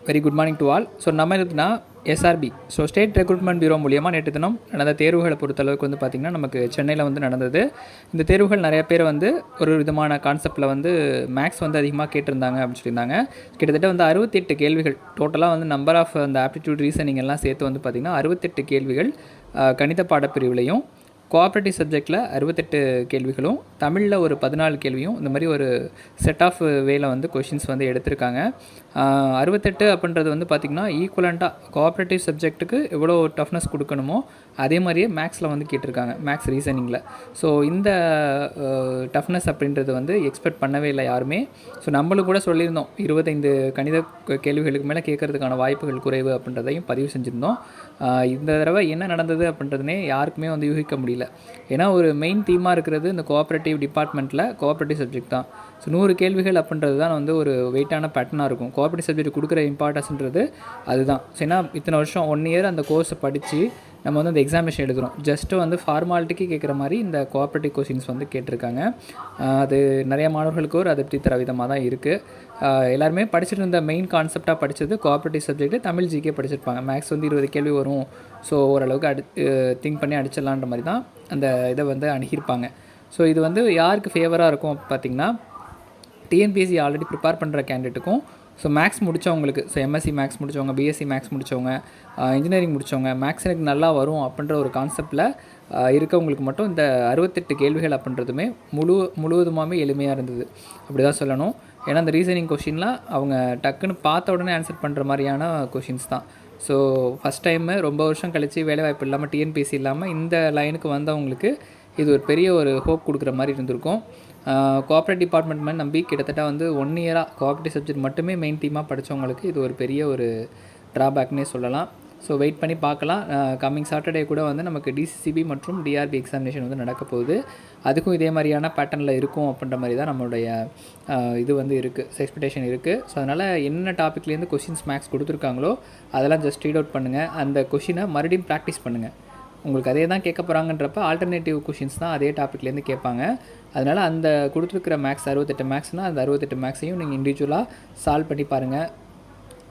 Very good morning to all. So நம்ம எதுனா SRP, so state recruitment bureau மூலியமாக நேற்று தினம் நடந்த தேர்வுகளை பொறுத்தளவுக்கு வந்து பார்த்திங்கன்னா நமக்கு சென்னையில் வந்து நடந்தது. இந்த தேர்வுகள் நிறைய பேர் வந்து ஒரு விதமான கான்செப்டில் வந்து மேக்ஸ் வந்து அதிகமாக கேட்டிருந்தாங்க அப்படின்னு சொல்லியிருந்தாங்க. கிட்டத்தட்ட வந்து 68 கேள்விகள் டோட்டலாக வந்து நம்பர் ஆஃப் அந்த ஆப்டிடியூட் ரீசனிங் எல்லாம் சேர்த்து வந்து பார்த்திங்கன்னா 68 கேள்விகள் கணித பாடப்பிரிவுலையும், கோஆப்ரேட்டிவ் சப்ஜெக்டில் 68 கேள்விகளும், தமிழில் ஒரு 14 கேள்வியும், இந்த மாதிரி ஒரு செட் ஆஃப் வேல வந்து கொஷின்ஸ் வந்து எடுத்திருக்காங்க. 68 அப்படின்றது வந்து பார்த்திங்கன்னா ஈக்குவலண்ட்டாக கோஆப்ரேட்டிவ் சப்ஜெக்ட்டுக்கு எவ்வளோ டஃப்னஸ் கொடுக்கணுமோ அதே மாதிரியே மேக்ஸில் வந்து கேட்டிருக்காங்க, மேக்ஸ் ரீசனிங்கில். ஸோ இந்த டஃப்னஸ் அப்படின்றது வந்து எக்ஸ்பெக்ட் பண்ணவே இல்லை யாருமே. ஸோ நம்மளும் கூட சொல்லியிருந்தோம் 25 கணித கேள்விகளுக்கு மேலே கேட்கறதுக்கான வாய்ப்புகள் குறைவு அப்படின்றதையும் பதிவு செஞ்சுருந்தோம். இந்த தடவை என்ன நடந்தது அப்படின்றதுனே யாருக்குமே வந்து யூகிக்க முடியல. ஏன்னா ஒரு மெயின் தீமாக இருக்கிறது இந்த கோஆப்ரேட்டிவ் டிபார்ட்மெண்ட்டில் கோஆப்ரேட்டிவ் சப்ஜெக்ட் தான். ஸோ 100 கேள்விகள் அப்படின்றது தான் வந்து ஒரு வெயிட்டான பேட்டர்னாக இருக்கும். கோஆப்ரேட்டிவ் சப்ஜெக்ட் கொடுக்குற இம்பார்ட்டன்ஸ்ன்றது அதுதான். ஸோ ஏன்னா இத்தனை வருஷம் 1 இயர் அந்த கோர்ஸை படித்து நம்ம வந்து அந்த எக்ஸாமினேஷன் எழுதுகிறோம். ஜஸ்ட்டு வந்து ஃபார்மாலிட்டிக்கு கேட்குற மாதிரி இந்த கோஆப்ரேட்டிவ் கொஷின்ஸ் வந்து கேட்டிருக்காங்க. அது நிறைய மாணவர்களுக்கு ஒரு அதிருப்தி தர விதமாக தான் இருக்குது. எல்லாருமே படிச்சுட்டு இருந்த மெயின் கான்செப்டாக படித்தது கோஆப்ரேட்டிவ் சப்ஜெக்ட்டு, தமிழ் ஜிகே படிச்சிருப்பாங்க. மேக்ஸ் வந்து 20 கேள்வி வரும், ஸோ ஓரளவுக்கு திங்க் பண்ணி அடிச்சிடலான்ற மாதிரி தான் அந்த இதை வந்து அணுகியிருப்பாங்க. ஸோ இது வந்து யாருக்கு ஃபேவராக இருக்கும் பார்த்திங்கன்னா, டிஎன்பிஎஸ்சி ஆல்ரெடி ப்ரிப்பேர் பண்ணுற கேண்டிடேட்டுக்கும், ஸோ மேக்ஸ் முடித்தவங்களுக்கு, ஸோ எம்எஸ்சி மேக்ஸ் முடித்தவங்க, பிஎஸ்சி மேக்ஸ் முடித்தவங்க, இன்ஜினியரிங் முடித்தவங்க, மேக்ஸ் எனக்கு நல்லா வரும் அப்படின்ற ஒரு கான்செப்டில் இருக்கவங்களுக்கு மட்டும் இந்த 68 கேள்விகள் அப்படின்றதுமே முழுவதுமாகவே எளிமையாக இருந்தது அப்படி தான் சொல்லணும். ஏன்னா அந்த ரீசனிங் கொஷின்லாம் அவங்க டக்குன்னு பார்த்த உடனே ஆன்சர் பண்ணுற மாதிரியான கொஷின்ஸ் தான். ஸோ ஃபஸ்ட் டைமு ரொம்ப வருஷம் கழித்து வேலைவாய்ப்பு இல்லாமல் டிஎன்பிஎஸ்சி இல்லாமல் இந்த லைனுக்கு வந்தவங்களுக்கு இது ஒரு பெரிய ஒரு ஹோப் கொடுக்குற மாதிரி இருந்திருக்கும். கோஆப்ரேட்டிவ் டிபார்ட்மெண்ட் மாதிரி நம்பி கிட்டத்தட்ட வந்து 1 இயராக கோஆப்ரேட்டிவ் சப்ஜெக்ட் மட்டுமே மெயின் தீமாக படித்தவங்களுக்கு இது ஒரு பெரிய ஒரு ட்ராபேக்னே சொல்லலாம். ஸோ வெயிட் பண்ணி பார்க்கலாம். கம்மிங் சாட்டர்டே கூட வந்து நமக்கு டிசிசிபி மற்றும் டிஆர்பி எக்ஸாமினேஷன் வந்து நடக்க போகுது. அதுக்கும் இதே மாதிரியான பேட்டர்னில் இருக்கும் அப்படின்ற மாதிரி தான் நம்மளுடைய இது வந்து இருக்குது, எக்ஸ்பெக்டேஷன் இருக்குது. ஸோ அதனால் என்ன டாப்பிக்லேருந்து கொஷின்ஸ் மேக்ஸ் கொடுத்துருக்காங்களோ அதெல்லாம் ஜஸ்ட் ரீட் அவுட் பண்ணுங்கள். அந்த கொஷினை மறுபடியும் ப்ராக்டிஸ் பண்ணுங்கள். உங்களுக்கு அதே தான் கேட்க போகிறாங்கன்றப்ப ஆல்டர்னேட்டிவ் கொஷின்ஸ் தான் அதே டாப்பிக்லேருந்து கேட்பாங்க. அதனால் அந்த கொடுத்துருக்கிற மேக்ஸ் 68 மேக்ஸ்னால் அந்த 68 மேக்ஸையும் நீங்கள் இண்டிவிஜுவலாக சால்வ் பண்ணி பாருங்கள்.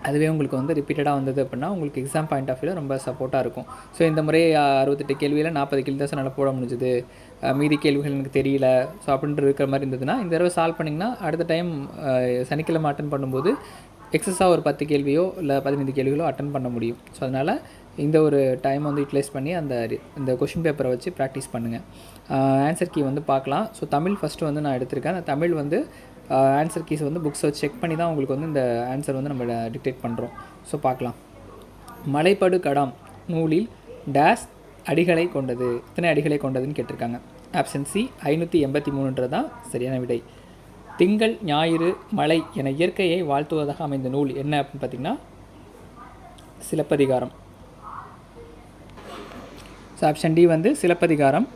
அதுவே உங்களுக்கு வந்து ரிப்பீட்டடாக வந்தது அப்படின்னா உங்களுக்கு எக்ஸாம் பாயிண்ட் ஆஃப் வியூவில் ரொம்ப சப்போர்ட்டாக இருக்கும். ஸோ இந்த முறை 68 கேள்வியில் 40 கேள்வி தான் நல்லா போட முடிஞ்சுது, மீதி கேள்விகள் எனக்கு தெரியல, ஸோ அப்படின்ட்டு இருக்கிற மாதிரி இருந்ததுன்னா இந்த தடவை சால்வ் பண்ணிங்கன்னா அடுத்த டைம் சனிக்கிழமை அட்டன் பண்ணும்போது எக்ஸஸாக ஒரு 10 கேள்வியோ இல்லை 15 கேள்விகளோ அட்டன் பண்ண முடியும். ஸோ அதனால் இந்த ஒரு டைம் வந்து யூட்டிலைஸ் பண்ணி இந்த கொஷின் பேப்பரை வச்சு ப்ராக்டிஸ் பண்ணுங்கள். ஆன்சர் கீ வந்து பார்க்கலாம். ஸோ தமிழ் ஃபஸ்ட்டு வந்து நான் எடுத்திருக்கேன். அந்த தமிழ் வந்து ஆன்சர் கீஸ் வந்து புக்ஸை வச்சு செக் பண்ணி தான் உங்களுக்கு வந்து இந்த ஆன்சர் வந்து நம்ம டிக்டேட் பண்ணுறோம். ஸோ பார்க்கலாம். மலைப்படு கடாம் நூலில் டேஸ் அடிகளை கொண்டது, எத்தனை அடிகளை கொண்டதுன்னு கேட்டிருக்காங்க. ஆப்ஷன் சி 583 தான் சரியான விடை. திங்கள் ஞாயிறு மலை என இயற்கையை வாழ்த்துவதாக அமைந்த நூல் என்ன அப்படின்னு பார்த்திங்கன்னா சிலப்பதிகாரம். ஸோ ஆப்ஷன் டி வந்து சிலப்பதிகாரம்.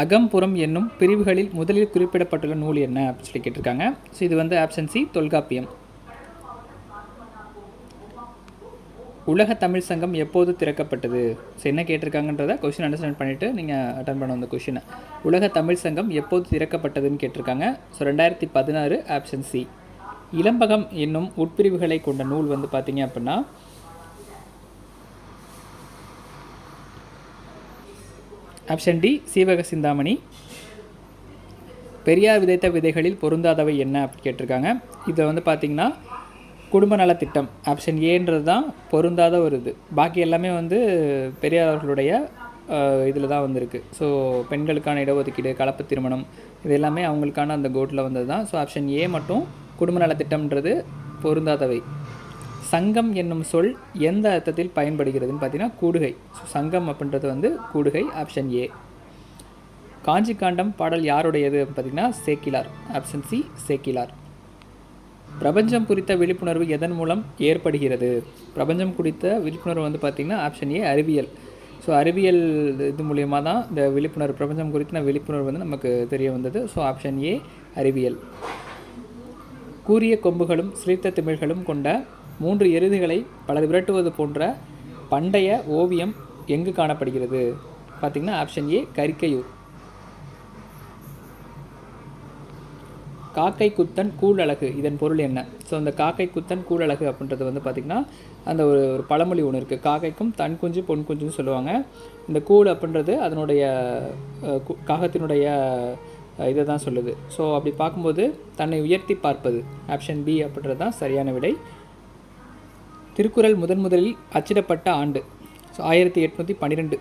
அகம்புறம் என்னும் பிரிவுகளில் முதலில் குறிப்பிடப்பட்டுள்ள நூல் என்ன அப்படின்னு சொல்லி கேட்டிருக்காங்க. ஸோ இது வந்து ஆப்ஷன் சி தொல்காப்பியம். உலக தமிழ் சங்கம் எப்போது திறக்கப்பட்டது? ஸோ என்ன கேட்டிருக்காங்கன்றத கொஷின் அண்டர்ஸ்டாண்ட் பண்ணிவிட்டு நீங்கள் அட்டன் பண்ண அந்த கொஷினை. உலக தமிழ் சங்கம் எப்போது திறக்கப்பட்டதுன்னு கேட்டிருக்காங்க. So 2016 option C. இளம்பகம் என்னும் உட்பிரிவுகளை கொண்ட நூல் வந்து பார்த்திங்க அப்படின்னா ஆப்ஷன் டி சீவக சிந்தாமணி. பெரியார் விதைத்த விதைகளில் பொருந்தாதவை என்ன அப்படி கேட்டிருக்காங்க. இதை வந்து பார்த்திங்கன்னா குடும்ப நலத்திட்டம் ஆப்ஷன் ஏன்றது தான் பொருந்தாத ஒரு இது. பாக்கி எல்லாமே வந்து பெரியார் அவர்களுடைய இதில் தான் வந்திருக்கு. ஸோ பெண்களுக்கான இடஒதுக்கீடு, கலப்பு திருமணம், இது எல்லாமே அவங்களுக்கான அந்த கோட்டில் வந்தது தான். ஸோ ஆப்ஷன் ஏ மட்டும் குடும்ப நலத்திட்டம்ன்றது பொருந்தாதவை. சங்கம் என்னும் சொல் எந்த அர்த்தத்தில் பயன்படுகிறதுன்னு பார்த்தீங்கன்னா கூடுகை. ஸோ சங்கம் அப்படின்றது வந்து கூடுகை. Option A. காஞ்சி காண்டம் பாடல் யாருடையது பார்த்திங்கன்னா சேக்கிலார். Option C Sekkizhar. பிரபஞ்சம் குறித்த விழிப்புணர்வு எதன் மூலம் ஏற்படுகிறது? பிரபஞ்சம் குறித்த விழிப்புணர்வு வந்து பார்த்திங்கன்னா ஆப்ஷன் ஏ அறிவியல். ஸோ அறிவியல் இது மூலியமாக தான் இந்த விழிப்புணர்வு, பிரபஞ்சம் குறித்த விழிப்புணர்வு வந்து நமக்கு தெரிய வந்தது. ஸோ ஆப்ஷன் ஏ அறிவியல். கூரிய கொம்புகளும் சிலிர்த்த திமிழ்களும் கொண்ட 3 எருதுகளை பலர் விரட்டுவது போன்ற பண்டைய ஓவியம் எங்கு காணப்படுகிறது? பார்த்திங்கன்னா ஆப்ஷன் ஏ கரிக்கையூர். காக்கை குத்தன் கூழழகு இதன் பொருள் என்ன? ஸோ அந்த காக்கை குத்தன் கூழழகு அப்படின்றது வந்து பார்த்திங்கன்னா அந்த ஒரு பழமொழி ஒன்று இருக்குது. காக்கைக்கும் தன் குஞ்சு பொன் குஞ்சுன்னு சொல்லுவாங்க. இந்த கூழ் அப்படின்றது அதனுடைய காகத்தினுடைய இதை தான் சொல்லுது. ஸோ அப்படி பார்க்கும்போது தன்னை உயர்த்தி பார்ப்பது, ஆப்ஷன் பி அப்படின்றது தான் சரியான விடை. திருக்குறள் முதலில் அச்சிடப்பட்ட ஆண்டு? ஸோ 1812.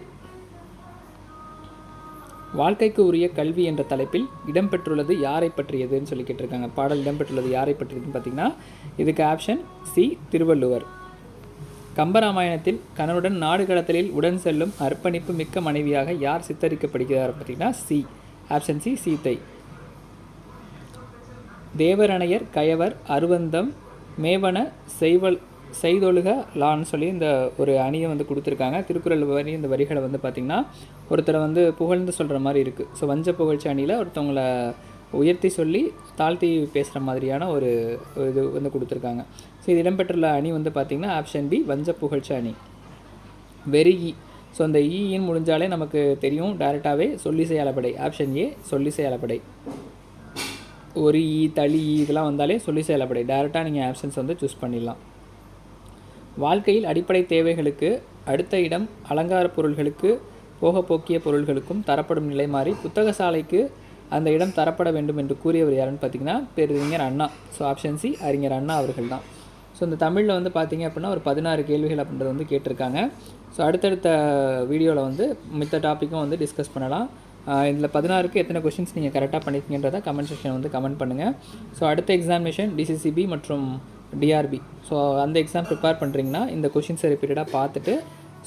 வாழ்க்கைக்கு உரிய கல்வி என்ற தலைப்பில் இடம்பெற்றுள்ளது யாரை பற்றியதுன்னு சொல்லி கேட்டிருக்காங்க. பாடல் இடம்பெற்றுள்ளது யாரை பற்றியதுன்னு பார்த்திங்கன்னா இதுக்கு ஆப்ஷன் சி திருவள்ளுவர். கம்பராமாயணத்தில் கணவனுடன் நாடு கடத்தலில் உடன் செல்லும் அர்ப்பணிப்பு மிக்க மனைவியாக யார் சித்தரிக்கப்படுகிறார் பார்த்திங்கன்னா சி, ஆப்ஷன் சி சீத்தை. தேவரணையர் கயவர் அருவந்தம் மேவன செய்தொழுக லான்னு சொல்லி இந்த ஒரு அணியை வந்து கொடுத்துருக்காங்க. திருக்குறள் வரி இந்த வரிகளை வந்து பார்த்திங்கன்னா ஒருத்தரை வந்து புகழ்ந்து சொல்கிற மாதிரி இருக்குது. ஸோ வஞ்ச புகழ்ச்சி அணியில் ஒருத்தவங்களை உயர்த்தி சொல்லி தாழ்த்தி பேசுகிற மாதிரியான ஒரு இது வந்து கொடுத்துருக்காங்க. ஸோ இது இடம்பெற்றுள்ள அணி வந்து பார்த்திங்கன்னா ஆப்ஷன் பி வஞ்ச புகழ்ச்சி அணி. வெறியி. ஸோ அந்த ஈன்னு முடிஞ்சாலே நமக்கு தெரியும் டேரெக்டாகவே சொல்லிசை அளபடை, ஆப்ஷன் ஏ சொல்லிசை அளபடை. ஒரு ஈ தளி இதெல்லாம் வந்தாலே சொல்லிசை அளபடை, டேரெக்டாக நீங்கள் ஆப்ஷன்ஸ் வந்து சூஸ் பண்ணிடலாம். வாழ்க்கையில் அடிப்படை தேவைகளுக்கு அடுத்த இடம் அலங்கார பொருள்களுக்கு போக்கிய பொருள்களுக்கும் தரப்படும் நிலை மாறி புத்தக சாலைக்கு அந்த இடம் தரப்பட வேண்டும் என்று கூறியவர் யாருன்னு பார்த்திங்கன்னா பேரறிஞர் அண்ணா. ஸோ ஆப்ஷன் சி அறிஞர் அண்ணா அவர்கள் தான். ஸோ இந்த தமிழில் வந்து பார்த்திங்க அப்படின்னா ஒரு 16 கேள்விகள் அப்படின்றது வந்து கேட்டிருக்காங்க. ஸோ அடுத்தடுத்த வீடியோவில் வந்து மித்த டாப்பிக்கும் வந்து டிஸ்கஸ் பண்ணலாம். இதில் 16க்கு எத்தனை கொஷின்ஸ் நீங்கள் கரெக்டாக பண்ணியிருக்கீங்கன்றதை கமெண்ட் செக்ஷன் வந்து கமெண்ட் பண்ணுங்கள். ஸோ அடுத்த எக்ஸாமினேஷன் டிசிசிபி மற்றும் டிஆர்பி. ஸோ அந்த எக்ஸாம் ப்ரிப்பேர் பண்ணுறீங்கன்னா இந்த கொஷின்ஸை ரிப்பீட்டடாக பார்த்துட்டு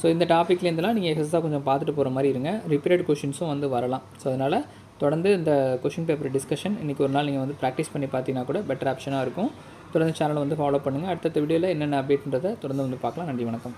ஸோ இந்த டாப்பிக்லேருந்துலாம் நீங்கள் எக்ஸஸாக கொஞ்சம் பார்த்துட்டு போகிற மாதிரி இருங்க. ரிப்பீட்டட் கொஷின்ஸும் வந்து வரலாம். ஸோ அதனால் தொடர்ந்து இந்த கொஷின் பேப்பர் டிஸ்கஷன் இன்றைக்கி ஒரு நாள் நீங்கள் வந்து ப்ராக்டிஸ் பண்ணி பார்த்தீங்கன்னா கூட பெட்டர் ஆப்ஷனாக இருக்கும். தொடர்ந்து சேனலை வந்து ஃபாலோ பண்ணுங்கள். அடுத்த வீடியோவில் என்னென்ன அப்டேட்ன்றதை தொடர்ந்து வந்து பார்க்கலாம். நன்றி, வணக்கம்.